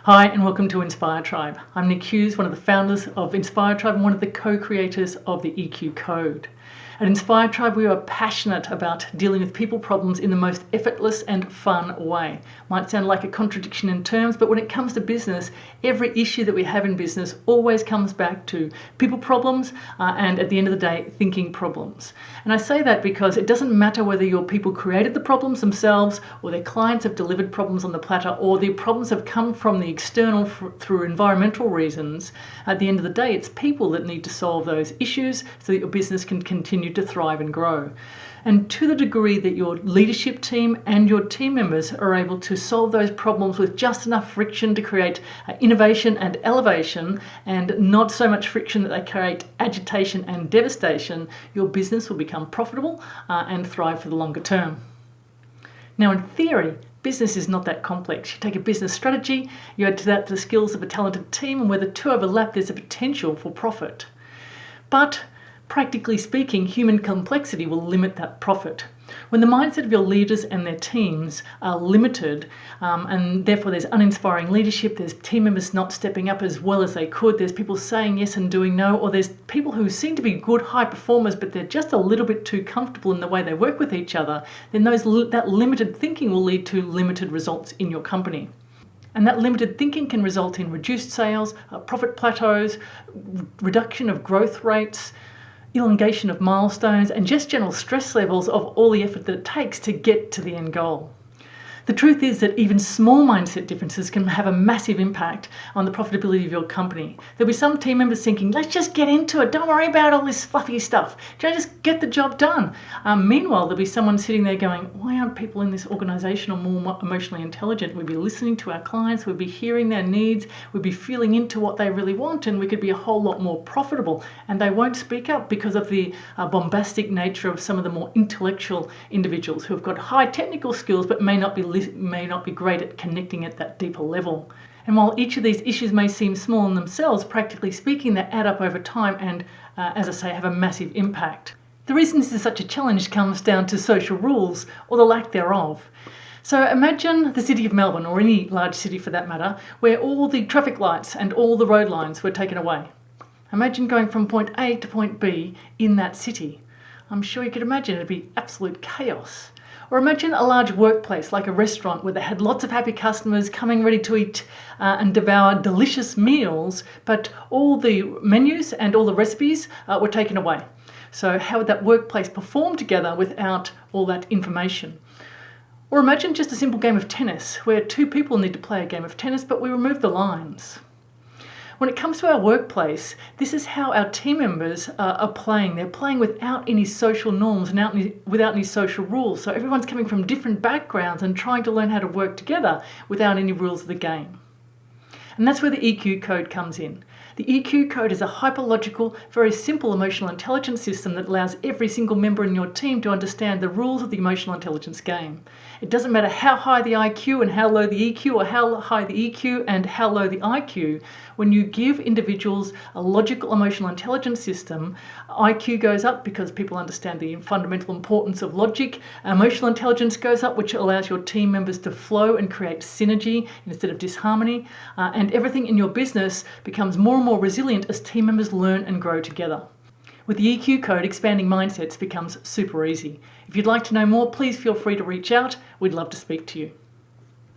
Hi and welcome to Inspire Tribe. I'm Nick Hughes, one of the founders of Inspire Tribe and one of the co-creators of the EQ Code. At Inspire Tribe, we are passionate about dealing with people problems in the most effortless and fun way. Might sound like a contradiction in terms, but when it comes to business, every issue that we have in business always comes back to people problems and at the end of the day, thinking problems. And I say that because it doesn't matter whether your people created the problems themselves or their clients have delivered problems on the platter or the problems have come from the external through environmental reasons. At the end of the day, it's people that need to solve those issues so that your business can continue to thrive and grow. And to the degree that your leadership team and your team members are able to solve those problems with just enough friction to create innovation and elevation and not so much friction that they create agitation and devastation, your business will become profitable and thrive for the longer term. Now, in theory, business is not that complex. You take a business strategy, you add to that the skills of a talented team, and where the two overlap, there's a potential for profit. But practically speaking, human complexity will limit that profit. When the mindset of your leaders and their teams are limited, and therefore there's uninspiring leadership, there's team members not stepping up as well as they could, there's people saying yes and doing no, or there's people who seem to be good high performers but they're just a little bit too comfortable in the way they work with each other, then that limited thinking will lead to limited results in your company. And that limited thinking can result in reduced sales, profit plateaus, reduction of growth rates, elongation of milestones, and just general stress levels of all the effort that it takes to get to the end goal. The truth is that even small mindset differences can have a massive impact on the profitability of your company. There'll be some team members thinking, let's just get into it. Don't worry about all this fluffy stuff. Just get the job done. Meanwhile, there'll be someone sitting there going, why aren't people in this organization more emotionally intelligent? We'd be listening to our clients. We'd be hearing their needs. We'd be feeling into what they really want, and we could be a whole lot more profitable. And they won't speak up because of the bombastic nature of some of the more intellectual individuals who have got high technical skills but may not be great at connecting at that deeper level. And while each of these issues may seem small in themselves, practically speaking, they add up over time and, as I say, have a massive impact. The reason this is such a challenge comes down to social rules, or the lack thereof. So imagine the city of Melbourne, or any large city for that matter, where all the traffic lights and all the road lines were taken away. Imagine going from point A to point B in that city. I'm sure you could imagine it'd be absolute chaos. Or imagine a large workplace like a restaurant where they had lots of happy customers coming ready to eat and devour delicious meals, but all the menus and all the recipes were taken away. So how would that workplace perform together without all that information? Or imagine just a simple game of tennis where two people need to play a game of tennis, but we remove the lines. When it comes to our workplace, this is how our team members are playing. They're playing without any social norms and without any social rules. So everyone's coming from different backgrounds and trying to learn how to work together without any rules of the game. And that's where the EQ code comes in. The EQ code is a hyperlogical, very simple emotional intelligence system that allows every single member in your team to understand the rules of the emotional intelligence game. It doesn't matter how high the IQ and how low the EQ, or how high the EQ and how low the IQ. When you give individuals a logical emotional intelligence system, IQ goes up because people understand the fundamental importance of logic. Emotional intelligence goes up, which allows your team members to flow and create synergy instead of disharmony. And everything in your business becomes more and more resilient as team members learn and grow together. With the EQ code, expanding mindsets becomes super easy. If you'd like to know more, please feel free to reach out. We'd love to speak to you.